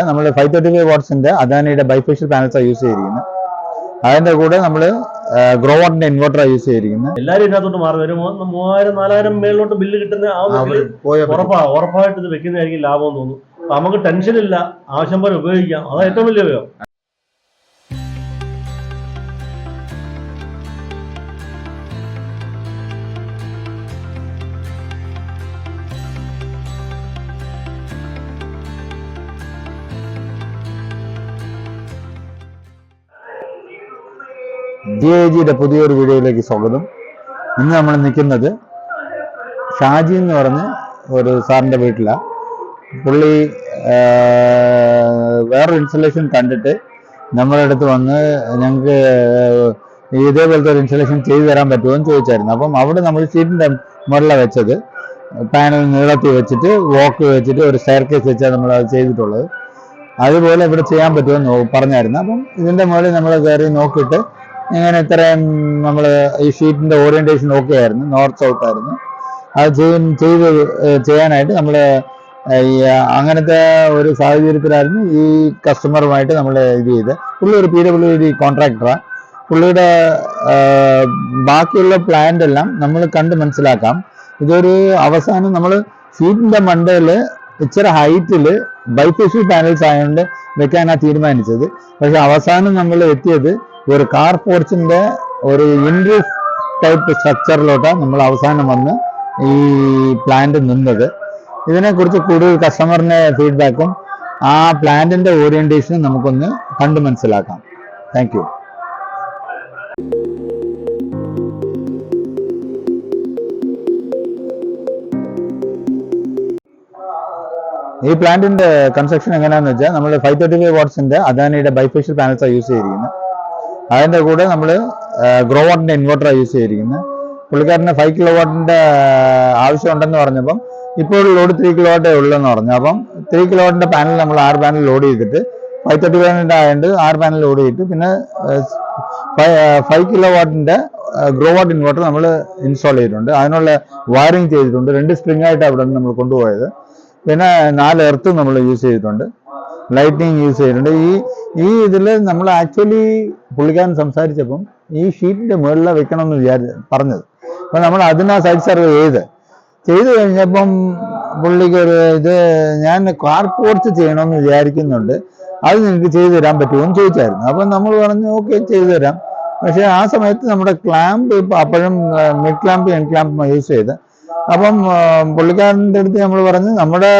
നമ്മൾ 535 വാട്ട്സിന്റെ അദാനിയുടെ bifacial പാനൽസാണ് use ചെയ്തിരിക്കുന്നത്. അതിന്റെ കൂടെ നമ്മൾ ഗ്രോ വാട്ടിന്റെ ഇൻവെർട്ടറാണ് യൂസ് ചെയ്തിരിക്കുന്നത്. എല്ലാവരും ഇതിനകത്തോട്ട് മാറി വരും. 3000-4000 മേളിലോട്ട് ബില്ല് കിട്ടുന്ന ഉറപ്പായിട്ട് ഇത് വെക്കുന്നതായിരിക്കും ലാഭം തോന്നുന്നു. നമുക്ക് ടെൻഷനില്ല, ആവശ്യം പോലെ ഉപയോഗിക്കാം. അതാണ് ഏറ്റവും വലിയ ഉപയോഗം. DIGയുടെ പുതിയൊരു വീഡിയോയിലേക്ക് സ്വാഗതം. ഇന്ന് നമ്മൾ നിൽക്കുന്നത് ഷാജി എന്ന് പറഞ്ഞ ഒരു സാറിൻ്റെ വീട്ടിലാണ്. പുള്ളി വേറൊരു ഇൻസ്റ്റലേഷൻ കണ്ടിട്ട് നമ്മുടെ അടുത്ത് വന്ന് ഞങ്ങൾക്ക് ഇതേപോലത്തെ ഒരു ഇൻസ്റ്റലേഷൻ ചെയ്തു തരാൻ പറ്റുമോ എന്ന് ചോദിച്ചായിരുന്നു. അപ്പം അവിടെ നമ്മൾ ഷീറ്റിൻ്റെ മുകളിലാണ് വെച്ചത്. പാനൽ നീളത്തിൽ വെച്ചിട്ട് വോക്ക് വെച്ചിട്ട് ഒരു സ്റ്റെയർ കേസ് വെച്ചാൽ നമ്മൾ അത് ചെയ്തിട്ടുള്ളത്. അതുപോലെ ഇവിടെ ചെയ്യാൻ പറ്റുമെന്ന് പറഞ്ഞായിരുന്നു. അപ്പം ഇതിൻ്റെ മുകളിൽ നമ്മൾ കയറി നോക്കിയിട്ട് ഇങ്ങനെ ഇത്രയും നമ്മൾ ഈ ഷീറ്റിന്റെ ഓറിയന്റേഷൻ ഓക്കെ ആയിരുന്നു, നോർത്ത് സൗത്ത് ആയിരുന്നു. അത് ചെയ്യാനായിട്ട് നമ്മൾ അങ്ങനത്തെ ഒരു സാഹചര്യത്തിലായിരുന്നു ഈ കസ്റ്റമറുമായിട്ട് നമ്മൾ ഇത് ചെയ്ത്. പുള്ളി ഒരു PWD കോൺട്രാക്ടറാണ്. പുള്ളിയുടെ ബാക്കിയുള്ള പ്ലാന്റ് എല്ലാം നമ്മൾ കണ്ട് മനസ്സിലാക്കാം. ഇതൊരു അവസാനം നമ്മൾ ഷീറ്റിന്റെ മണ്ടയിൽ ഇച്ചിരി ഹൈറ്റിൽ ബൈഫേഷ്യൽ പാനൽസ് ആയതുകൊണ്ട് വെക്കാനാണ് തീരുമാനിച്ചത്. പക്ഷെ അവസാനം നമ്മൾ എത്തിയത് ഒരു കാർ പോർച്ചിന്റെ ഒരു ഇൻറൂഫ് ടൈപ്പ് സ്ട്രക്ചറിലോട്ടാണ് നമ്മൾ അവസാനം വന്ന് ഈ പ്ലാന്റ് നിന്നത്. ഇതിനെക്കുറിച്ച് കൂടുതൽ കസ്റ്റമറിന്റെ ഫീഡ്ബാക്കും ആ പ്ലാന്റിന്റെ ഓറിയന്റേഷനും നമുക്കൊന്ന് കണ്ടു മനസ്സിലാക്കാം. Thank you. ഈ പ്ലാന്റിന്റെ കൺസ്ട്രക്ഷൻ എങ്ങനെയാണെന്ന് വെച്ചാൽ നമ്മൾ 535 വാട്ട്സിന്റെ അദാനിയുടെ ബൈഫേഷ്യൽ പാനൽസാണ് യൂസ് ചെയ്തിരിക്കുന്നത്. അതിൻ്റെ കൂടെ നമ്മൾ ഗ്രോ വാട്ടിന്റെ ഇൻവെർട്ടറാണ് യൂസ് ചെയ്തിരിക്കുന്നത്. പുള്ളിക്കാരന് 5 കിലോവാട്ടിന്റെ ആവശ്യം ഉണ്ടെന്ന് പറഞ്ഞപ്പം ഇപ്പോൾ ലോഡ് 3 കിലോവാട്ടേ ഉള്ളെന്ന് പറഞ്ഞു. അപ്പം 3 കിലോവാട്ടിന്റെ പാനൽ നമ്മൾ 6 പാനൽ ലോഡ് ചെയ്തിട്ട് 535 ആയതുകൊണ്ട് 6 പാനൽ ലോഡ് ചെയ്തിട്ട് പിന്നെ 5 കിലോവാട്ടിന്റെ ഗ്രോ വാട്ട് ഇൻവെർട്ടർ നമ്മൾ ഇൻസ്റ്റാൾ ചെയ്തിട്ടുണ്ട്. അതിനുള്ള വയറിങ് ചെയ്തിട്ടുണ്ട്. 2 സ്പ്രിംഗ് ആയിട്ട് അവിടെ നിന്ന് നമ്മൾ കൊണ്ടുപോയത്. പിന്നെ 4 എർത്തും നമ്മൾ യൂസ് ചെയ്തിട്ടുണ്ട്. ലൈറ്റിനിങ് യൂസ് ചെയ്തിട്ടുണ്ട്. ഈ ഇതിൽ നമ്മൾ ആക്ച്വലി പുള്ളിക്കാരൻ സംസാരിച്ചപ്പം ഈ ഷീറ്റിന്റെ മുകളിൽ വെക്കണമെന്ന് പറഞ്ഞത്. അപ്പം നമ്മൾ അതിനാ സൈഡ് സർവേ ചെയ്ത് കഴിഞ്ഞപ്പം പുള്ളിക്കൊരു ഇത് ഞാൻ കാർ പോർച്ച് ചെയ്യണമെന്ന് വിചാരിക്കുന്നുണ്ട്, അത് നിങ്ങൾക്ക് ചെയ്തു തരാൻ പറ്റുമോ എന്ന് ചോദിച്ചായിരുന്നു. അപ്പം നമ്മൾ പറഞ്ഞു ഓക്കെ ചെയ്തു തരാം. പക്ഷെ ആ സമയത്ത് നമ്മുടെ ക്ലാമ്പ് ഇപ്പം അപ്പോഴും mid clamp N clamp use ചെയ്ത്. അപ്പം പുള്ളിക്കാരൻ്റെ അടുത്ത് നമ്മൾ പറഞ്ഞു നമ്മുടെ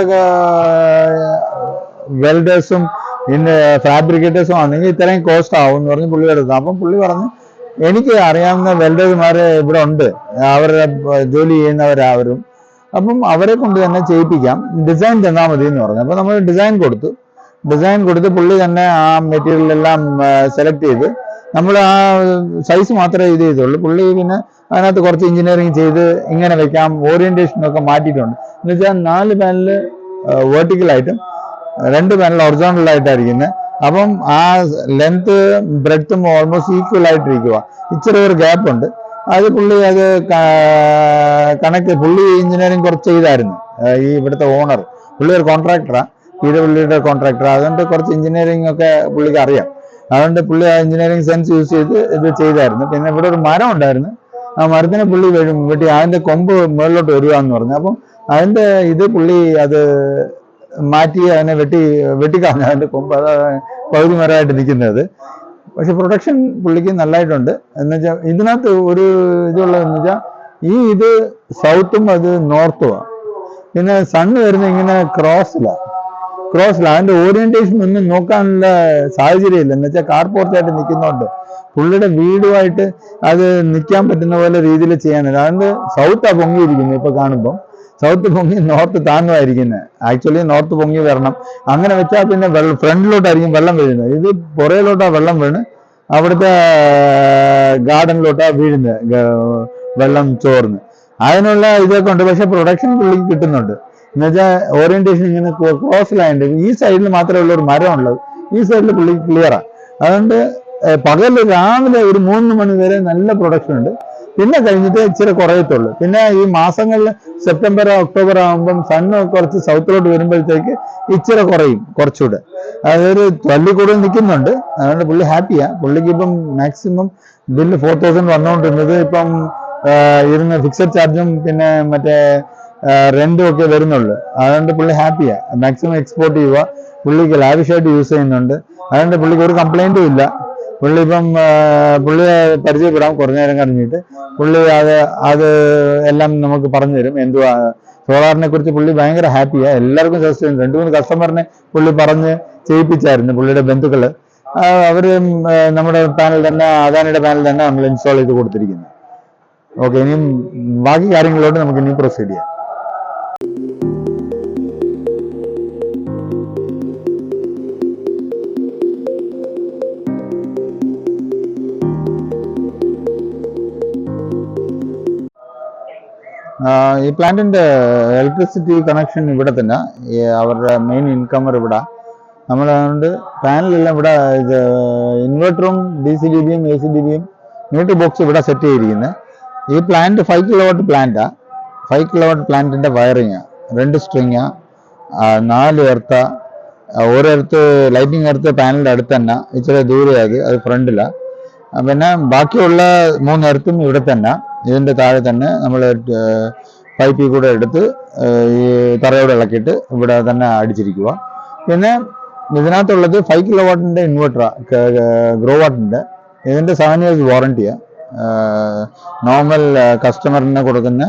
വെൽഡേഴ്സും പിന്നെ ഫാബ്രിക്കേറ്റേഴ്സും ആണെങ്കിൽ ഇത്രയും കോസ്റ്റ് ആവും എന്ന് പറഞ്ഞ് പുള്ളി എടുത്തു. അപ്പം പുള്ളി പറഞ്ഞു എനിക്ക് അറിയാവുന്ന വെൽഡേഴ്സുമാര് ഇവിടെ ഉണ്ട്, അവരുടെ ജോലി ചെയ്യുന്നവരാവരും, അപ്പം അവരെ കൊണ്ട് തന്നെ ചെയ്യിപ്പിക്കാം, ഡിസൈൻ തന്നാൽ മതി എന്ന് പറഞ്ഞു. അപ്പം നമ്മൾ ഡിസൈൻ കൊടുത്ത് പുള്ളി തന്നെ ആ മെറ്റീരിയലെല്ലാം സെലക്ട് ചെയ്ത് നമ്മൾ ആ സൈസ് മാത്രമേ ഇത് ചെയ്തുള്ളൂ. പുള്ളി പിന്നെ അതിനകത്ത് കുറച്ച് എഞ്ചിനീയറിങ് ചെയ്ത് ഇങ്ങനെ വെക്കാം, ഓറിയന്റേഷനൊക്കെ മാറ്റിയിട്ടുണ്ട്. എന്ന് വെച്ചാൽ 4 പാനല് വേർട്ടിക്കലായിട്ടും 2 പാനൽ ഒറിജിനലായിട്ടായിരിക്കുന്നത്. അപ്പം ആ ലെങ്ത് ബ്രെഡ്ത്തും ഓൾമോസ്റ്റ് ഈക്വൽ ആയിട്ടിരിക്കുക. ഇച്ചിരി ഒരു ഗ്യാപ്പ് ഉണ്ട്. അത് പുള്ളി അത് പുള്ളി എഞ്ചിനീയറിങ് കുറച്ച് ചെയ്തായിരുന്നു. ഈ ഇവിടുത്തെ ഓണർ പുള്ളി ഒരു കോൺട്രാക്ടറാണ്, PWD കോൺട്രാക്ടറാണ്. അതുകൊണ്ട് കുറച്ച് എഞ്ചിനീയറിങ് ഒക്കെ പുള്ളിക്ക് അറിയാം. അതുകൊണ്ട് പുള്ളി ആ എഞ്ചിനീയറിങ് സെൻസ് യൂസ് ചെയ്ത് ഇത് ചെയ്തായിരുന്നു. പിന്നെ ഇവിടെ ഒരു മരം ഉണ്ടായിരുന്നു, ആ മരത്തിനെ പുള്ളി വെട്ടി അതിന്റെ കൊമ്പ് മുകളിലോട്ട് വരിക എന്ന് പറഞ്ഞു. അപ്പം അതിന്റെ ഇത് പുള്ളി അത് മാറ്റി അതിനെ വെട്ടിക്കളഞ്ഞു. അതിന്റെ കൊമ്പ് അത് പകുതി മരമായിട്ട് നിൽക്കുന്നത്. പക്ഷെ പ്രൊഡക്ഷൻ പുള്ളിക്ക് നല്ലതായിട്ടുണ്ട്. എന്നുവെച്ചാൽ ഇതിനകത്ത് ഒരു ഇതുള്ളതെന്ന് വെച്ചാൽ ഇത് സൗത്തും അത് നോർത്തുമാണ്. പിന്നെ സണ്ണ് വരുന്നത് ഇങ്ങനെ ക്രോസിലാണ്. അതിന്റെ ഓറിയന്റേഷൻ ഒന്നും നോക്കാനുള്ള സാഹചര്യമില്ല. എന്ന് വെച്ചാൽ കാർ പോർച്ചായിട്ട് നിൽക്കുന്നതുകൊണ്ട് പുള്ളിയുടെ വീടുമായിട്ട് അത് നിൽക്കാൻ പറ്റുന്ന പോലെ രീതിയിൽ ചെയ്യാനില്ല. അതുകൊണ്ട് സൗത്താണ് പൊങ്ങിയിരിക്കുന്നത്. ഇപ്പൊ കാണുമ്പോൾ സൗത്ത് പൊങ്ങി നോർത്ത് താന്നുമായിരിക്കുന്നത്. ആക്ച്വലി നോർത്ത് പൊങ്ങി വരണം. അങ്ങനെ വെച്ചാൽ പിന്നെ ഫ്രണ്ടിലോട്ടായിരിക്കും വെള്ളം വീഴുന്നത്. ഇത് പുറയിലോട്ടാണ് വെള്ളം വീണ് അവിടുത്തെ ഗാർഡനിലോട്ടാണ് വീഴുന്നത് വെള്ളം ചോർന്ന്. അതിനുള്ള ഇതൊക്കെ ഉണ്ട്. പക്ഷെ പ്രൊഡക്ഷൻ പുള്ളിക്ക് കിട്ടുന്നുണ്ട്. എന്നുവെച്ചാൽ ഓറിയന്റേഷൻ ഇങ്ങനെ ക്രോസിലായുണ്ട്. ഈ സൈഡിൽ മാത്രമേ ഉള്ള ഒരു മരം ഉള്ളത്, ഈ സൈഡിൽ പുള്ളി ക്ലിയറാണ്. അതുകൊണ്ട് പകൽ രാവിലെ ഒരു 3 മണി വരെ നല്ല പ്രൊഡക്ഷൻ ഉണ്ട്. പിന്നെ കഴിഞ്ഞിട്ട് ഇച്ചിരി കുറയത്തുള്ളൂ. പിന്നെ ഈ മാസങ്ങളിൽ സെപ്റ്റംബർ ഒക്ടോബർ ആകുമ്പം സണ്ണ് കുറച്ച് സൗത്തിലോട്ട് വരുമ്പോഴത്തേക്ക് ഇച്ചിരി കുറയും കുറച്ചുകൂടെ. അതൊരു 12 കൂടുതൽ നിൽക്കുന്നുണ്ട്. അതുകൊണ്ട് പുള്ളി ഹാപ്പിയാ. പുള്ളിക്ക് ഇപ്പം മാക്സിമം ബില്ല് 4000 വന്നുകൊണ്ടിരുന്നത് ഇപ്പം ഇരുന്ന് ഫിക്സഡ് ചാർജും പിന്നെ മറ്റേ റെന്റും ഒക്കെ വരുന്നുള്ളൂ. അതുകൊണ്ട് പുള്ളി ഹാപ്പിയാ. മാക്സിമം എക്സ്പോർട്ട് ചെയ്യുക. പുള്ളിക്ക് ലാവിഷായിട്ട് യൂസ് ചെയ്യുന്നുണ്ട്. അതുകൊണ്ട് പുള്ളിക്ക് ഒരു കംപ്ലൈന്റും ഇല്ല. പുള്ളി ഇപ്പം പുള്ളിയെ പരിചയപ്പെടാം കുറഞ്ഞ നേരം കഴിഞ്ഞിട്ട്. പുള്ളി അത് എല്ലാം നമുക്ക് പറഞ്ഞു തരും. എന്തുവാ സോളാറിനെ കുറിച്ച് പുള്ളി ഭയങ്കര ഹാപ്പിയാ. എല്ലാവർക്കും സജസ്റ്റ് ചെയ്യുന്നു. 2-3 കസ്റ്റമറിനെ പുള്ളി പറഞ്ഞ് ചെയ്യിപ്പിച്ചായിരുന്നു. പുള്ളിയുടെ ബന്ധുക്കള് അവര് നമ്മുടെ പാനൽ തന്നെ, അദാനിയുടെ പാനൽ തന്നെ നമ്മൾ ഇൻസ്റ്റാൾ ചെയ്ത് കൊടുത്തിരിക്കുന്നത്. ഓക്കെ, ഇനിയും ബാക്കി കാര്യങ്ങളിലോട്ട് നമുക്ക് ഇനിയും പ്രൊസീഡ് ചെയ്യാം. ഈ പ്ലാന്റിന്റെ ഇലക്ട്രിസിറ്റി കണക്ഷൻ ഇവിടെ തന്നെ. അവരുടെ മെയിൻ ഇൻകമർ ഇവിടെ. നമ്മൾ അതുകൊണ്ട് പാനലെല്ലാം ഇവിടെ ഇത് ഇൻവെർട്ടറും DC-DBയും AC-DBയും ന്യൂട്രി ബോക്സ് ഇവിടെ സെറ്റ് ചെയ്തിരിക്കുന്നത്. ഈ പ്ലാന്റ് 5 കിലോവാട്ട് പ്ലാന്റാ. 5 കിലോവാട്ട് പ്ലാന്റിന്റെ വയറിങ് 2 സ്ട്രിങ്, 4 എർത്ത. ഒരു എർത്ത് ലൈറ്റിംഗ് എർത്ത് പാനലിന്റെ അടുത്ത് തന്നെ, ഇച്ചിരി ദൂരെ അത് ഫ്രണ്ടിലാണ്. പിന്നെ ബാക്കിയുള്ള 3 എർത്തും ഇവിടെ തന്നെ, ഇതിന്റെ താഴെ തന്നെ നമ്മൾ പൈപ്പിൽ കൂടെ എടുത്ത് ഈ തറയോടെ ഇളക്കിയിട്ട് ഇവിടെ തന്നെ അടിച്ചിരിക്കുക. പിന്നെ ഇതിനകത്തുള്ളത് 5 കിലോവാട്ടിന്റെ ഇൻവെർട്ടറാ, ഗ്രോവാട്ടിന്റെ. ഇതിന്റെ 7 years വാറണ്ടിയാണ്. നോർമൽ കസ്റ്റമറിന് കൊടുക്കുന്ന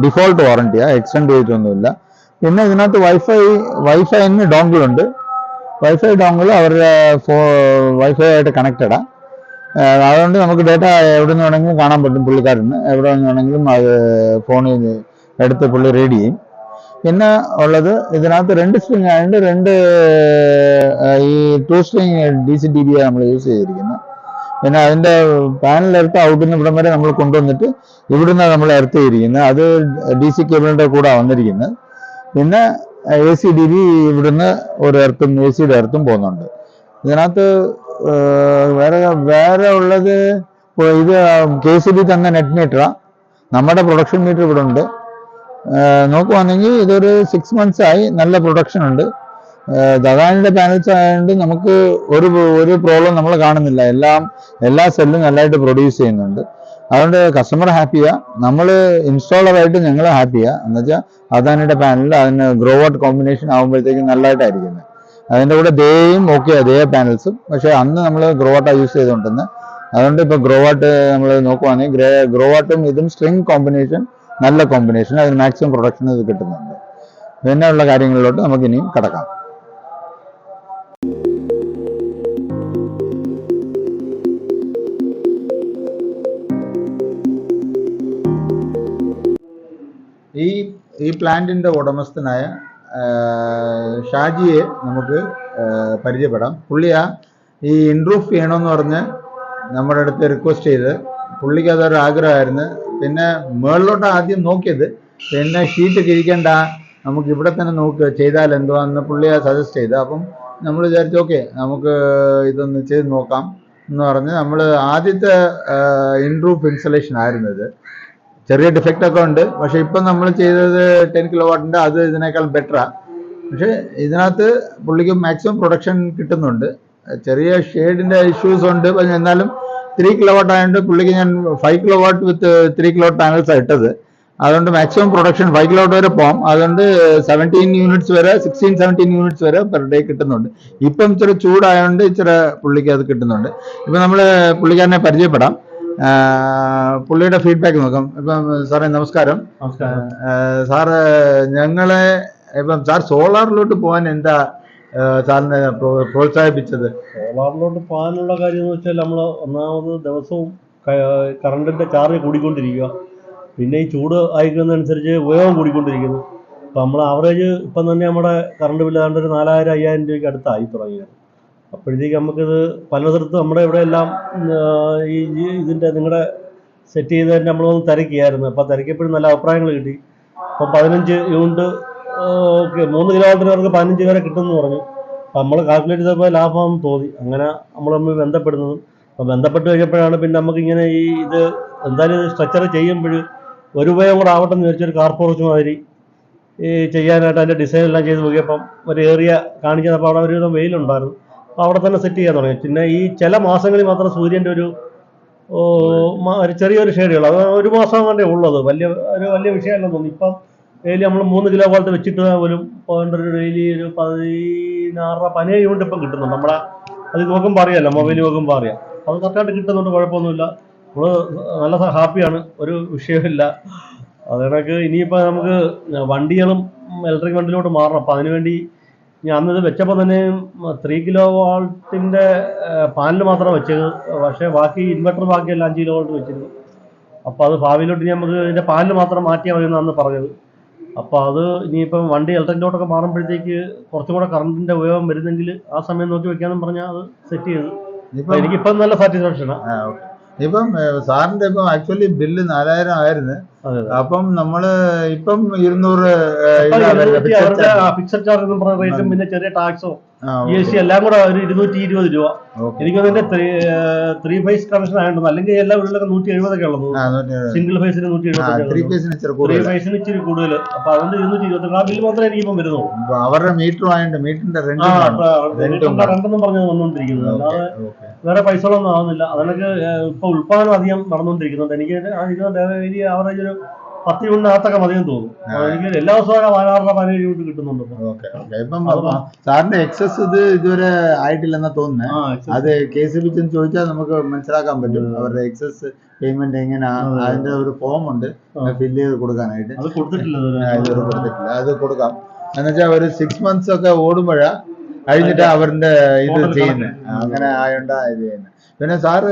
ഡിഫോൾട്ട് വാറണ്ടിയാണ്, എക്സ്റ്റെൻഡ് ചെയ്തിട്ടൊന്നുമില്ല. പിന്നെ ഇതിനകത്ത് വൈഫൈന് ഡോങ്കിളുണ്ട്. വൈഫൈ ഡോങ്കിൾ അവരുടെ വൈഫൈ ആയിട്ട് കണക്റ്റഡാ. അതുകൊണ്ട് നമുക്ക് ഡേറ്റ എവിടെ നിന്ന് വേണമെങ്കിലും കാണാൻ പറ്റും. പുള്ളിക്കാരന് എവിടെ നിന്ന് വേണമെങ്കിലും അത് ഫോണിൽ എടുത്ത് പുള്ളി റീഡ് ചെയ്യും. പിന്നെ ഉള്ളത് ഇതിനകത്ത് 2 സ്ട്രിങ് ആയതുകൊണ്ട് 2 ഈ 2 സ്ട്രിങ് DC-DB നമ്മൾ യൂസ് ചെയ്തിരിക്കുന്നത്. പിന്നെ അതിന്റെ പാനൽ എർത്ത് ഔട്ടിന് ഇവിടം വരെ നമ്മൾ കൊണ്ടുവന്നിട്ട് ഇവിടുന്ന് നമ്മൾ എർത്ത് ചെയ്തിരിക്കുന്നത്. അത് DC കേബിളിന്റെ കൂടെ വന്നിരിക്കുന്നത്. പിന്നെ AC-DB ഇവിടുന്ന് ഒരു എർത്തും AC-യുടെ എർത്തും പോകുന്നുണ്ട്. ഇതിനകത്ത് വേറെ ഉള്ളത് ഇത് KCB തന്നെ നെറ്റ് മീറ്ററാ. നമ്മുടെ പ്രൊഡക്ഷൻ മീറ്റർ ഇവിടെ ഉണ്ട്. നോക്കുവാണെങ്കിൽ ഇതൊരു 6 months ആയി. നല്ല പ്രൊഡക്ഷൻ ഉണ്ട്. അദാനിയുടെ പാനൽസ് ആയതുകൊണ്ട് നമുക്ക് ഒരു പ്രോബ്ലം നമ്മൾ കാണുന്നില്ല. എല്ലാ സെല്ലും നല്ലതായിട്ട് പ്രൊഡ്യൂസ് ചെയ്യുന്നുണ്ട്. അതുകൊണ്ട് കസ്റ്റമർ ഹാപ്പിയാ, നമ്മൾ ഇൻസ്റ്റാളറായിട്ട് ഞങ്ങൾ ഹാപ്പിയാ. എന്നുവെച്ചാൽ അദാനിയുടെ പാനലിൽ അതിന് ഗ്രോവാട്ട് കോമ്പിനേഷൻ ആകുമ്പോഴത്തേക്കും നല്ലതായിട്ടായിരിക്കുന്നത്. അതിൻ്റെ കൂടെ ദേയും ഓക്കെ ദേ പാനൽസും. പക്ഷെ അന്ന് നമ്മൾ ഗ്രോവാട്ടാണ് യൂസ് ചെയ്തുകൊണ്ടിരുന്നത്. അതുകൊണ്ട് ഇപ്പോൾ ഗ്രോവാട്ട് നമ്മൾ നോക്കുവാണെങ്കിൽ ഗ്രോവാട്ടും ഇതും സ്ട്രിങ് കോമ്പിനേഷൻ നല്ല കോമ്പിനേഷൻ. അതിന് മാക്സിമം പ്രൊഡക്ഷൻ ഇത് കിട്ടുന്നുണ്ട്. പിന്നെ ഉള്ള കാര്യങ്ങളിലോട്ട് നമുക്ക് ഇനിയും കടക്കാം. ഈ പ്ലാന്റിന്റെ ഉടമസ്ഥനായ ഷാജിയെ നമുക്ക് പരിചയപ്പെടാം. പുള്ളിയാ ഈ ഇൻറൂഫ് ചെയ്യണമെന്ന് പറഞ്ഞ് നമ്മുടെ അടുത്ത് റിക്വസ്റ്റ് ചെയ്ത്. പുള്ളിക്ക് അതൊരു ആഗ്രഹമായിരുന്നു. പിന്നെ മുകളിലോട്ട് ആദ്യം നോക്കിയത്. പിന്നെ ഷീറ്റ് കിഴിക്കണ്ട, നമുക്ക് ഇവിടെ തന്നെ ചെയ്താൽ എന്തുവാന്ന് പുള്ളിയെ സജസ്റ്റ് ചെയ്ത്. അപ്പം നമ്മൾ വിചാരിച്ചു ഓക്കെ നമുക്ക് ഇതൊന്ന് ചെയ്ത് നോക്കാം എന്ന് പറഞ്ഞ് നമ്മൾ ആദ്യത്തെ ഇൻറൂഫ് ഇൻസ്റ്റലേഷൻ ആയിരുന്നു ഇത്. ചെറിയ ഡിഫക്റ്റ് ഒക്കെ ഉണ്ട്. പക്ഷെ ഇപ്പം നമ്മൾ ചെയ്തത് 10 കിലോവാട്ടിൻ്റെ, അത് ഇതിനേക്കാൾ ബെറ്ററാണ്. പക്ഷെ ഇതിനകത്ത് പുള്ളിക്ക് മാക്സിമം പ്രൊഡക്ഷൻ കിട്ടുന്നുണ്ട്. ചെറിയ ഷെയ്ഡിന്റെ ഇഷ്യൂസ് ഉണ്ട്. എന്നാലും 3 കിലോവാട്ട് ആയതുകൊണ്ട് പുള്ളിക്ക് ഞാൻ 5 കിലോവാട്ട് വിത്ത് 3 കിലോവാട്ട് പാനൽസാണ് ഇട്ടത്. അതുകൊണ്ട് മാക്സിമം പ്രൊഡക്ഷൻ 5 കിലോവാട്ട് വരെ പോകാം. അതുകൊണ്ട് 17 യൂണിറ്റ്സ് വരെ 16-17 യൂണിറ്റ്സ് വരെ പെർ ഡേ കിട്ടുന്നുണ്ട്. ഇപ്പം ഇച്ചിരി ചൂടായതുകൊണ്ട് ഇച്ചിരി പുള്ളിക്ക് അത് കിട്ടുന്നുണ്ട്. ഇപ്പം നമ്മൾ പുള്ളിക്കാരനെ പരിചയപ്പെടാം. പുള്ളിയുടെ ഫീഡ്ബാക്ക് നോക്കാം. ഇപ്പം സാറേ നമസ്കാരം. സാറ് ഞങ്ങളെ ഇപ്പം സാർ സോളാറിലോട്ട് പോകാൻ എന്താ സാറിനെ പ്രോത്സാഹിപ്പിച്ചത്? സോളാറിലോട്ട് പോകാനുള്ള കാര്യം എന്ന് വെച്ചാൽ നമ്മൾ ഒന്നാമത് ദിവസവും കറണ്ടിന്റെ ചാർജ് കൂടിക്കൊണ്ടിരിക്കുക. പിന്നെ ഈ ചൂട് അയക്കുന്നതനുസരിച്ച് ഉപയോഗം കൂടിക്കൊണ്ടിരിക്കുന്നു. അപ്പം നമ്മൾ ആവറേജ് ഇപ്പം തന്നെ നമ്മുടെ കറണ്ട് ബില്ല് ഏതാണ്ട് ഒരു 4000-5000 രൂപയ്ക്ക് അടുത്തായി തുടങ്ങിയത്. അപ്പോഴത്തേക്ക് നമുക്കിത് പലതരത്ത് നമ്മുടെ ഇവിടെ എല്ലാം ഇതിൻ്റെ നിങ്ങളുടെ സെറ്റ് ചെയ്തതിൻ്റെ നമ്മളൊന്ന് തിരക്കിയായിരുന്നു. അപ്പോൾ തിരക്കിയപ്പോഴും നല്ല അഭിപ്രായങ്ങൾ കിട്ടി. അപ്പം 15 യൂണിറ്റ് ഓക്കെ 3 കിലോവാട്ടിനവർക്ക് 15 വരെ കിട്ടുമെന്ന് പറഞ്ഞു. അപ്പം നമ്മൾ കാൽക്കുലേറ്റ് ചെയ്തപ്പോൾ ലാഭമാണെന്ന് തോന്നി. അങ്ങനെ നമ്മൾ തമ്മിൽ ബന്ധപ്പെടുന്നതും അപ്പോൾ ബന്ധപ്പെട്ട് കഴിഞ്ഞപ്പോഴാണ് പിന്നെ നമുക്ക് ഇങ്ങനെ ഇത് എന്തായാലും സ്ട്രക്ചർ ചെയ്യുമ്പോൾ ഒരു ഉപയോഗം കൂടെ ആവട്ടെ എന്ന് വിചാരിച്ചൊരു കാർ പോർച്ച് മാതിരി ഈ ചെയ്യാനായിട്ട് അതിൻ്റെ ഡിസൈൻ എല്ലാം ചെയ്ത് നോക്കിയപ്പം ഒരു ഏറിയ കാണിച്ചപ്പോൾ അവിടെ ഒരുവിധം വെയിലുണ്ടായിരുന്നു. അപ്പോൾ അവിടെ തന്നെ സെറ്റ് ചെയ്യാൻ തുടങ്ങി. പിന്നെ ഈ ചില മാസങ്ങളിൽ മാത്രം സൂര്യൻ്റെ ഒരു ചെറിയൊരു ഷെയ്ഡുകൾ, അത് ഒരു മാസം കൊണ്ടേ ഉള്ളത്, വലിയ വിഷയമല്ലെന്ന് തോന്നുന്നു. ഇപ്പം ഡെയിലി നമ്മൾ 3 കിലോ പോലത്തെ വെച്ചിട്ട് പോലും ഒരു ഡെയിലി ഒരു 17 യൂണിറ്റ് ഇപ്പം കിട്ടുന്നുണ്ട്. നമ്മളെ അത് നോക്കുമ്പോൾ അറിയാമല്ലോ, മൊബൈൽ നോക്കുമ്പോൾ അറിയാം. അത് കറക്റ്റായിട്ട് കിട്ടുന്നുണ്ട്, കുഴപ്പമൊന്നുമില്ല. നമ്മൾ നല്ല ഹാപ്പിയാണ്, ഒരു വിഷയമില്ല. അത് കണക്ക് ഇനിയിപ്പോൾ നമുക്ക് വണ്ടികളും ഇലക്ട്രിക് വണ്ടിയിലോട്ട് മാറണം. അപ്പോൾ അതിനുവേണ്ടി ഞാൻ അന്നത് വെച്ചപ്പോൾ തന്നെ 3 കിലോ വാൾട്ടിൻ്റെ പാനൽ മാത്രം വെച്ചത്. പക്ഷേ ബാക്കി ഇൻവെർട്ടർ ബാക്കിയെല്ലാം 5 കിലോ വാൾട്ട് വെച്ചിരുന്നു. അപ്പോൾ അത് ഭാവിയിലോട്ട് ഇനി നമുക്ക് ഇതിൻ്റെ പാനൽ മാത്രം മാറ്റിയാൽ മതി എന്നാണ് പറഞ്ഞത്. അപ്പോൾ അത് ഇനിയിപ്പം വണ്ടി ഇലക്ട്രിക്കിലോട്ടൊക്കെ മാറുമ്പോഴത്തേക്ക് കുറച്ചും കൂടെ കറണ്ടിൻ്റെ ഉപയോഗം വരുന്നെങ്കിൽ ആ സമയം നോക്കി വെക്കാമെന്ന് പറഞ്ഞാൽ അത് സെറ്റ് ചെയ്തു. എനിക്കിപ്പം നല്ല സാറ്റിസ്ഫാക്ഷനാണ്. ഇപ്പം സാറിന്റെ ഇപ്പം ആക്ച്വലി ബില്ല് 4000 ആയിരുന്നു. അപ്പം നമ്മള് ഇപ്പം 200 ഫിക്സഡ് ചാർജ് എന്ന് പറഞ്ഞ റേറ്റും പിന്നെ ചെറിയ ടാക്സോ GST എല്ലാം കൂടെ ഒരു 220 രൂപ. എനിക്ക് അതിന്റെ 3 ഫേസ് കണക്ഷൻ ആയതുകൊണ്ട്, അല്ലെങ്കിൽ എല്ലാ വീട്ടിലൊക്കെ 170 ഉള്ളത്. സിംഗിൾ ഫേസിന് 170, ഫേസിന് ഇച്ചിരി കൂടുതൽ. അപ്പൊ അതുകൊണ്ട് 220 ആ ബില്ല് മാത്രമേ എനിക്കിപ്പം വരുന്നുള്ളൂ. അവരുടെ മീറ്റർ ആയതുകൊണ്ട് മീറ്ററിന്റെ രണ്ടെന്നും പറഞ്ഞത് വന്നുകൊണ്ടിരിക്കുന്നത്, അല്ലാതെ വേറെ പൈസകളൊന്നും ആവുന്നില്ല. അതിനൊക്കെ ഇപ്പൊ ഉത്പാദനം അധികം നടന്നുകൊണ്ടിരിക്കുന്നുണ്ട്. എനിക്ക് ഡെയിലി ആവറേജ് ഒരു 10 യൂണിറ്റിനകത്തൊക്കെ മതിയെന്ന് തോന്നുന്നു. എനിക്ക് എല്ലാ ദിവസവും 16-17 യൂണിറ്റ് കിട്ടുന്നുണ്ട്. ഇപ്പം സാറിന്റെ എക്സസ് ഇത് ഇതുവരെ ആയിട്ടില്ലെന്നാ തോന്നുന്നത്. അത് KCB ചോദിച്ചാൽ നമുക്ക് മനസ്സിലാക്കാൻ പറ്റും അവരുടെ എക്സസ് പേയ്മെന്റ് എങ്ങനെയാ. അതിന്റെ ഒരു ഫോം ഉണ്ട് ഫില്ല് ചെയ്ത് കൊടുക്കാനായിട്ട്. അത് കൊടുത്തിട്ടില്ല, അത് കൊടുക്കാം. എന്നുവെച്ചാൽ ഒരു 6 months ഒക്കെ ഓടുമ്പോഴാ കഴിഞ്ഞിട്ട് അവരുടെ ഇത് ചെയ്യുന്നത്. അങ്ങനെ ആയോണ്ടാ ഇത് ചെയ്യുന്നത്. പിന്നെ സാറ്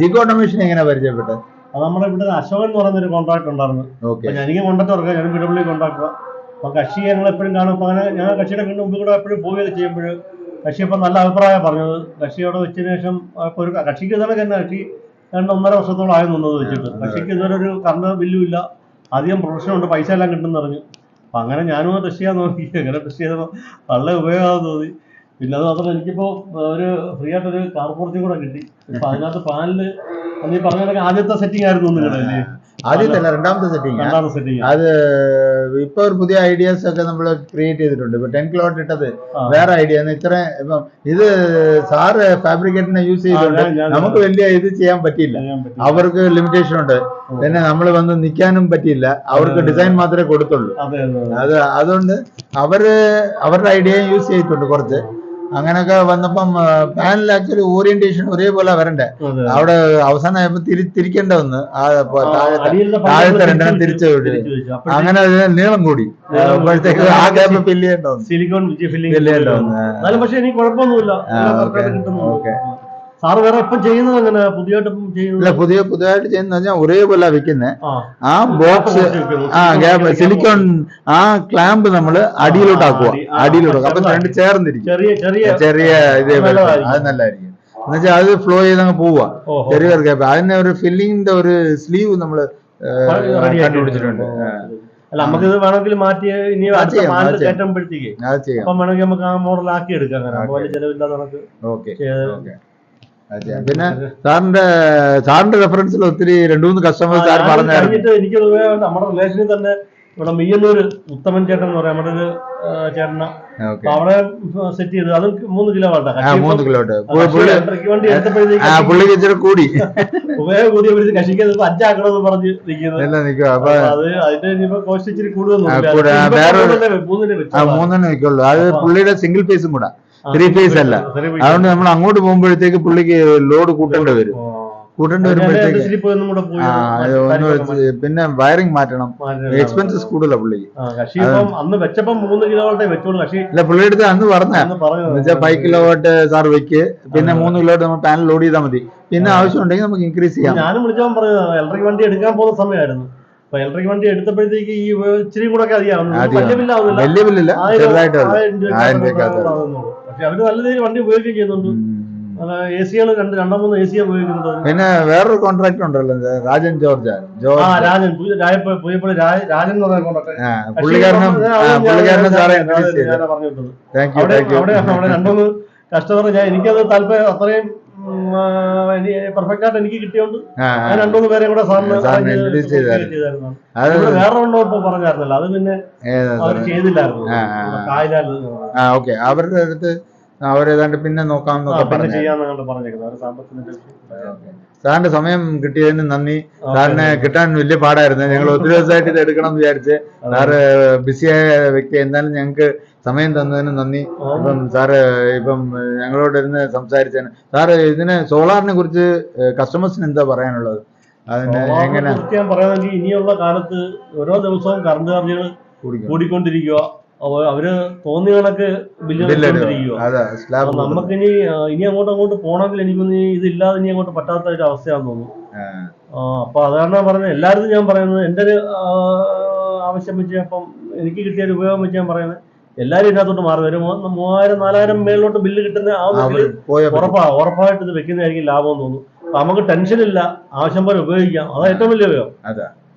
ജിഗോ ഓട്ടോമേഷൻ എങ്ങനെ പരിചയപ്പെട്ടത്? അത് നമ്മുടെ ഇവിടെ അശോകൻ എന്ന് പറയുന്നൊരു കോൺട്രാക്ട് ഉണ്ടായിരുന്നു. എനിക്ക് കോൺട്രാക്ട് തുറക്കാം, ഞാൻ PW കോൺട്രാക്ടർ. അപ്പൊ കക്ഷി ഞങ്ങൾ എപ്പോഴും കാണും. അപ്പൊ അങ്ങനെ ഞാൻ കക്ഷിയുടെ മുമ്പ് കൂടെ എപ്പോഴും പോവുകയൊക്കെ ചെയ്യുമ്പോൾ കക്ഷി ഇപ്പം നല്ല അഭിപ്രായം പറഞ്ഞത്. കക്ഷിയോട് വെച്ചതിന് ശേഷം ഒരു കക്ഷിക്ക് ഇതുവരെ തന്നെ കക്ഷി 2-1.5 വർഷത്തോളം ആയി നിന്നത് വെച്ചിട്ട്. കക്ഷിക്ക് ഇതുവരെ ഒരു കറണ്ട് ബില്ലും ഇല്ല, അധികം പ്രൊഡക്ഷനുണ്ട്, പൈസ എല്ലാം കിട്ടുമെന്ന് പറഞ്ഞു. അപ്പൊ അങ്ങനെ ഞാനും ടെസ്റ്റ് ചെയ്യാൻ നോക്കി. അങ്ങനെ ടെസ്റ്റ് ചെയ്തപ്പോൾ നല്ല ഉപയോഗമാണെന്ന് തോന്നി. പിന്നെ അത് മാത്രമല്ല എനിക്കിപ്പോൾ ഒരു ഫ്രീ ആയിട്ടൊരു കാർ പോർച്ചും കൂടെ കിട്ടി. ഇപ്പൊ അതിനകത്ത് പാനല് നീ പറഞ്ഞ ആദ്യത്തെ സെറ്റിംഗ് ആയിരുന്നു നിങ്ങളുടെ? ആദ്യത്തല്ല, രണ്ടാമത്തെ സെറ്റിംഗ്. അത് ഇപ്പൊ ഒരു പുതിയ ഐഡിയാസ് ഒക്കെ നമ്മൾ ക്രിയേറ്റ് ചെയ്തിട്ടുണ്ട്. ഇപ്പൊ 10 കിലോവാട്ട് ഇട്ടത് വേറെ ഐഡിയ. ഇത്ര ഇപ്പം ഇത് സാറ് ഫാബ്രിക്കേറ്റിനെ യൂസ് ചെയ്തിട്ടുണ്ട്. നമുക്ക് വലിയ ഇത് ചെയ്യാൻ പറ്റിയില്ല, അവർക്ക് ലിമിറ്റേഷൻ ഉണ്ട്. പിന്നെ നമ്മൾ വന്ന് നിൽക്കാനും പറ്റിയില്ല, അവർക്ക് ഡിസൈൻ മാത്രമേ കൊടുത്തുള്ളൂ. അതുകൊണ്ട് അവരുടെ ഐഡിയ യൂസ് ചെയ്തിട്ടുണ്ട് കുറച്ച്. അങ്ങനെയൊക്കെ വന്നപ്പം പാനൽ ആക്ച്വലി ഓറിയന്റേഷൻ ഒരേപോലെ വരണ്ടേ. അവിടെ അവസാനം തിരിക്കേണ്ട വന്ന് താഴത്തെ 2 തിരിച്ചു വിട്ടു. അങ്ങനെ നീളം കൂടി അപ്പോഴത്തേക്ക് ആ ഗ്യാപ്പ് ഫില്ല് ചെയ്യേണ്ട വന്നു. പക്ഷെ എനിക്ക് കുഴപ്പമൊന്നുമില്ല. സാറ് വേറെ ഇപ്പം ചെയ്യുന്നത് അങ്ങനെ പുതിയതായിട്ട് ചെയ്യുന്ന ഒരേപോലെ വെക്കുന്നത്. ആ ബോക്സ് ഗ്യാപ്പ് സിലിക്കോൺ ആ ക്ലാമ്പ് നമ്മള് അടിയിലോട്ടാക്കുക. അപ്പൊ 2 ചേർന്നിരിക്കും. ചെറിയ ഇതേപോലെ അത് നല്ലതായിരിക്കും. എന്നുവെച്ചാൽ അത് ഫ്ലോ ചെയ്തങ്ങ് പോവുക. ചെറിയ ഗ്യാപ്പ്. അതിന് ഒരു ഫില്ലിങ്ങിന്റെ ഒരു സ്ലീവ് നമ്മള് കണ്ടുപിടിച്ചിട്ടുണ്ട്. നമുക്കിത് വേണമെങ്കിൽ മാറ്റി ഇനി കയറ്റുമ്പോഴത്തേക്ക് അപ്പം വേണമെങ്കിൽ നമുക്ക് ആ മോഡൽ ആക്കി എടുക്കാം. അങ്ങനെ ചെലവില്ലാതെ നമുക്ക്. പിന്നെ സാറിന്റെ റെഫറൻസിൽ ഒത്തിരി 2-3 കസ്റ്റമേഴ്സ് പറഞ്ഞിട്ട് എനിക്ക് നമ്മുടെ റിലേഷനിൽ തന്നെ ഇവിടെ മിയ്യന്നൂർ ഉത്തമൻ ചേട്ടൻ എന്ന് പറയാം, നമ്മുടെ ഒരു ചേട്ടന. അവിടെ സെറ്റ് ചെയ്ത് അത് 3 കിലോ വണ്ടി എടുത്തപ്പോഴത്തേക്ക് കൂടി ഉപയോഗം കൂടിയപ്പോഴത്തേക്ക് കക്ഷിക്ക് 5 ആക്കണമെന്ന് പറഞ്ഞ് നിൽക്കുന്നത്. അത് അതിന്റെ ഇനിയിപ്പോ കോസ്റ്റ് ഇച്ചിരി കൂടുതൽ 3 നിൽക്കുള്ളൂ. അത് പുള്ളിയുടെ സിംഗിൾ ഫേസും കൂടെ, 3 ഫേസ് അല്ല. അതുകൊണ്ട് നമ്മൾ അങ്ങോട്ട് പോകുമ്പോഴത്തേക്ക് പുള്ളിക്ക് ലോഡ് കൂട്ടേണ്ടി വരുമ്പോഴത്തേക്ക് പിന്നെ വയറിംഗ് മാറ്റണം, എക്സ്പെൻസസ് കൂടുതലാണ് പുള്ളിക്ക്. അന്ന് വെച്ചപ്പോ 3 കിലോ വാട്ടേ വെച്ചോളൂ. അല്ല, പുള്ളിയുടെ അടുത്ത് അന്ന് പറഞ്ഞ 5 കിലോ വാട്ട് സാർ വെക്ക്, പിന്നെ 3 കിലോ വാട്ട് നമ്മൾ പാനൽ ലോഡ് ചെയ്താൽ മതി. പിന്നെ ആവശ്യം ഉണ്ടെങ്കിൽ നമുക്ക് ഇൻക്രീസ് ചെയ്യാം. ഞാനും വിളിച്ചവൻ പറഞ്ഞത് ഇലക്ട്രിക് വണ്ടി എടുക്കാൻ പോകുന്ന സമയമായിരുന്നു. അപ്പൊ ഇലക്ട്രിക് വണ്ടി എടുത്തപ്പോഴത്തേക്ക് ഈ ഇച്ചിരി കൂടെ ഒക്കെ വലിയ ബില്ലില്ല, ചെറുതായിട്ട്. പക്ഷെ അവര് നല്ല രീതിയിൽ വണ്ടി ഉപയോഗിക്കുകയും ചെയ്യുന്നുണ്ട്. AC-കൾ 2-3 AC ഉപയോഗിക്കുന്നുണ്ട്. പിന്നെ വേറൊരു കോൺട്രാക്ടർ ഉണ്ടല്ലോ, രാജൻ ജോർജ്. രാജൻ എന്ന് പറയുന്ന കോൺട്രാക്ടർ. പുള്ളിക്കാരനും അവിടെ 2-3 കസ്റ്റമർ എനിക്കത് താല്പര്യം അത്രയും പെർഫെക്റ്റ് ആയിട്ട് എനിക്ക് കിട്ടിയോണ്ട് ഞാൻ രണ്ടുമൂന്ന് പേരെ കൂടെ സാറിന് ചെയ്തായിരുന്നു. വേറെ ഉണ്ടോ ഇപ്പൊ പറഞ്ഞായിരുന്നല്ലോ, അത് പിന്നെ അവർ ചെയ്തില്ലായിരുന്നു. ഓക്കെ, അവരുടെ അടുത്ത് അവരേതാണ്ട് പിന്നെ നോക്കാമെന്നൊക്കെ പറഞ്ഞു. സാറിന്റെ സമയം കിട്ടിയതിന് നന്ദി. സാറിന് കിട്ടാൻ വലിയ പാടായിരുന്നു. ഞങ്ങൾ ഒത്തിരി ദിവസമായിട്ട് ഇത് എടുക്കണം എന്ന് വിചാരിച്ച്. സാറ് ബിസിയായ വ്യക്തി, എന്നാലും ഞങ്ങൾക്ക് സമയം തന്നതിന് നന്ദി. ഇപ്പം സാറ് ഇപ്പം ഞങ്ങളോട് ഇരുന്ന് സംസാരിച്ചതിന്. സാറ് ഇതിന് സോളാറിനെ കുറിച്ച് കസ്റ്റമേഴ്സിന് എന്താ പറയാനുള്ളത്? അതിന് എങ്ങനെ ഞാൻ പറയുകയാണെങ്കിൽ ഇനിയുള്ള കാലത്ത് ഓരോ ദിവസവും കറണ്ട് ചാർജുകൾ കൂടിക്കൊണ്ടിരിക്കുക. അവര് തോന്നിയ കണക്ക് ബില്ലുകൊണ്ടിരിക്കുക. നമുക്കിനി ഇനി അങ്ങോട്ട് പോകണമെങ്കിൽ എനിക്കൊന്ന് ഇതില്ലാതെ ഇനി അങ്ങോട്ട് പറ്റാത്ത ഒരു അവസ്ഥയാണെന്ന് തോന്നുന്നു. അപ്പൊ അതാണ് പറഞ്ഞത്. എല്ലാവരും ഞാൻ പറയുന്നത്, എന്റെ ഒരു ആവശ്യം വെച്ച്, അപ്പം എനിക്ക് കിട്ടിയ ഒരു ഉപയോഗം വെച്ച് ഞാൻ പറയുന്നത്, എല്ലാവരും ഇതിനകത്തോട്ട് മാറി വരും. 3000-4000 മേളിലോട്ട് ബില്ല് കിട്ടുന്ന ഉറപ്പായിട്ട് ഇത് വെക്കുന്നതായിരിക്കും ലാഭം തോന്നുന്നു. അപ്പൊ നമുക്ക് ടെൻഷനില്ല, ആവശ്യം പോലെ ഉപയോഗിക്കാം. അതാണ് ഏറ്റവും വലിയ ഉപയോഗം.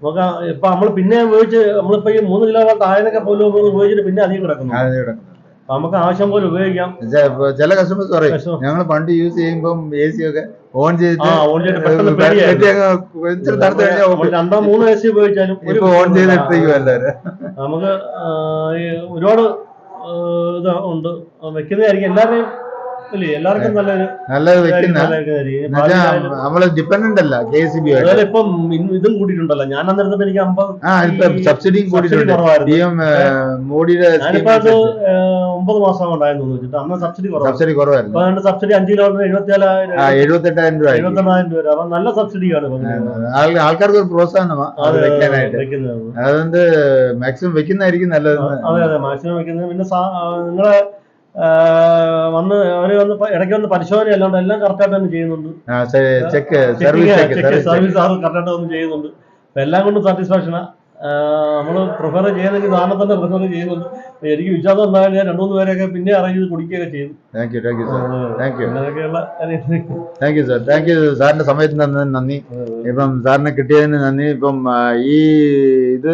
നമുക്ക് ഇപ്പൊ നമ്മൾ പിന്നെ ഉപയോഗിച്ച് നമ്മളിപ്പോ ഈ 3 കിലോ വാട്ട് ആയതിനൊക്കെ പോലും ഉപയോഗിച്ചിട്ട് പിന്നെ അധികം കിടക്കുന്നു. നമുക്ക് ആവശ്യം പോലെ ഉപയോഗിക്കാം. ചില കസ്റ്റമേഴ്സ് പറയും, ഞങ്ങൾ പണ്ട് യൂസ് ചെയ്യുമ്പോൾ AC ഒക്കെ ഓൺ ചെയ്തിട്ട് 2-3 AC ഉപയോഗിച്ചാലും ഓൺ ചെയ്തിട്ടിരിക്കും എല്ലാവരും. നമുക്ക് ഒരുപാട് ഇത് ഉണ്ട്, വെക്കുന്നതായിരിക്കും എല്ലാവരെയും. എല്ലാവർക്കും നല്ലത് വെക്കുന്ന നമ്മള് ഡിപ്പെൻഡന്റ് അല്ല KCB. ഇപ്പം ഇതും കൂട്ടിയിട്ടുണ്ടല്ലോ. ഞാൻ അന്നേരത്തെ എനിക്ക് 50 സബ്സിഡിയും കൂട്ടിയിട്ടുണ്ട്. മോഡിയുടെ 9 മാസം ഉണ്ടായിരുന്നു വെച്ചിട്ട് അന്ന് സബ്സിഡി കുറവായിരുന്നു. സബ്സിഡി 5 കിലോ 78,000 രൂപ. 78,000 രൂപ. അപ്പൊ നല്ല സബ്സിഡിയാണ്. ആൾക്കാർക്ക് ഒരു പ്രോത്സാഹനമാണ് വെക്കാനായിട്ട്. അതുകൊണ്ട് മാക്സിമം വെക്കുന്നതായിരിക്കും നല്ലത്. അതെ, മാക്സിമം വെക്കുന്നത്. പിന്നെ നിങ്ങളെ ഇടയ്ക്ക് വന്ന് പരിശോധന അല്ലാണ്ട് എല്ലാം കറക്റ്റായിട്ട് തന്നെ ചെയ്യുന്നുണ്ട്. സർവീസ് കറക്റ്റായിട്ട് ഒന്ന് ചെയ്യുന്നുണ്ട്. എല്ലാം കൊണ്ടും സാറ്റിസ്ഫാക്ഷനാ. നമ്മള് പ്രിഫർ ചെയ്യുന്നെങ്കിൽ സാറിനെ തന്നെ പ്രിഫർ ചെയ്യുന്നുണ്ട്. എനിക്ക് വിശ്വാസം ഉണ്ടായാലും ഞാൻ 2-3 പേരെയൊക്കെ പിന്നെ അറേഞ്ച് ചെയ്ത് കുടിക്കുകയൊക്കെ ചെയ്തു. താങ്ക് യു സാറിന്റെ സമയത്തിന് തന്നതിന് നന്ദി. ഇപ്പം സാറിനെ കിട്ടിയതിന് നന്ദി. ഇപ്പം ഈ ഇത്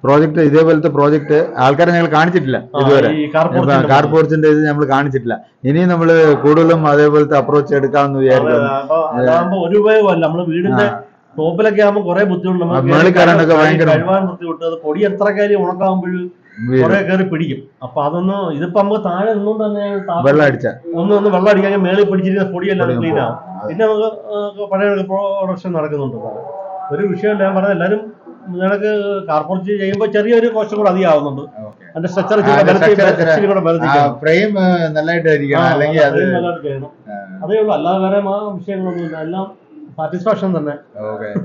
പ്രോജക്ട്, ഇതേപോലത്തെ പ്രോജക്ട് ആൾക്കാരെ ഞങ്ങൾ കാണിച്ചിട്ടില്ല ഇതുവരെ. കാർപോർച്ചിന്റെ ഇത് നമ്മൾ കാണിച്ചിട്ടില്ല. ഇനിയും നമ്മള് കൂടുതലും അതേപോലത്തെ അപ്രോച്ച് എടുക്കാമെന്ന് വിചാരിക്കുന്നു. ഒരു ഉപയോഗമല്ല, നമ്മള് വീടിന്റെ ടോപ്പിലൊക്കെ ആകുമ്പോൾ കുറെ ബുദ്ധിമുട്ടുണ്ട്. മേളിക്കാരനൊക്കെ ഭയങ്കര ബുദ്ധിമുട്ട്. പൊടി എത്ര കാര്യം ഉണക്കാകുമ്പോഴും കുറെ കയറി പിടിക്കും. അപ്പൊ അതൊന്നും ഇതിപ്പോ നമുക്ക് താഴെ നിന്നും തന്നെ വെള്ളം അടിച്ച ഒന്ന് വെള്ളം അടിക്കാൻ മേളിൽ പിടിച്ചിരിക്കുന്ന പൊടിയെല്ലാം ക്ലീൻ ആവും. പിന്നെ നമുക്ക് പഴയ പ്രൊഡക്ഷൻ നടക്കുന്നുണ്ട്. ഒരു വിഷയം ഞാൻ പറഞ്ഞത്, എല്ലാവരും നിനക്ക് കാർപോർച്ച് ചെയ്യുമ്പോൾ ചെറിയൊരു കോസ്റ്റ് കൂടെ അധികം ആവുന്നുണ്ട്. അതിന്റെ സ്ട്രക്ചർ ഫ്രെയിം നല്ലതായിട്ടായിരിക്കണം, അല്ലെങ്കിൽ അത് നല്ലതായിട്ട് ചെയ്യണം. അതേ ഉള്ളൂ, അല്ലാതെ വേറെ വിഷയങ്ങളൊന്നുമില്ല. എല്ലാം സാറ്റിസ്ഫാക്ഷൻ തന്നെ.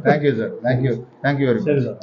Thank you sir. Thank you very much. ശരി സാർ.